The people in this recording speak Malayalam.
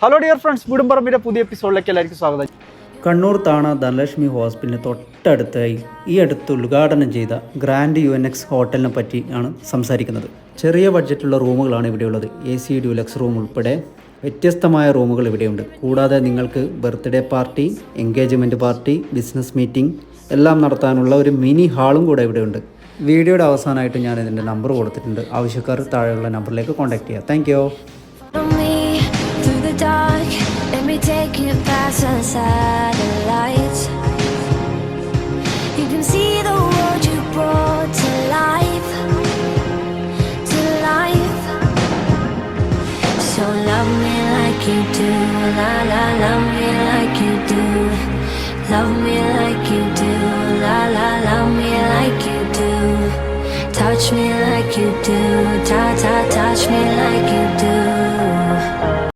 ഹലോ ഡിയർ ഫ്രണ്ട്സ്, വീടുംപറമ്പിൻ്റെ പുതിയ എപ്പിസോഡിലേക്ക് എല്ലാവർക്കും സ്വാഗതം. കണ്ണൂർ താണ ധനലക്ഷ്മി ഹോസ്പിറ്റലിന് തൊട്ടടുത്തായി ഈ അടുത്ത് ഉദ്ഘാടനം ചെയ്ത ഗ്രാൻഡ് UNX ഹോട്ടലിനെ പറ്റിയാണ് സംസാരിക്കുന്നത്. ചെറിയ ബഡ്ജറ്റുള്ള റൂമുകളാണ് ഇവിടെയുള്ളത്. AC ഡ്യൂലക്സ് റൂം ഉൾപ്പെടെ വ്യത്യസ്തമായ റൂമുകൾ ഇവിടെയുണ്ട്. കൂടാതെ നിങ്ങൾക്ക് birthday party, engagement party, business meeting എല്ലാം നടത്താനുള്ള ഒരു മിനി ഹാളും കൂടെ ഇവിടെയുണ്ട്. വീഡിയോയുടെ അവസാനമായിട്ട് ഞാൻ ഇതിൻ്റെ നമ്പർ കൊടുത്തിട്ടുണ്ട്. ആവശ്യക്കാർ താഴെയുള്ള നമ്പറിലേക്ക് കോൺടാക്ട് ചെയ്യുക. Thank you. Let me take you past the satellites. You can see the world you brought to life, to life. So love me like you do, la la, love me like you do. Love me like you do, la la, love me like you do. Touch me like you do, ta ta, touch me like you do.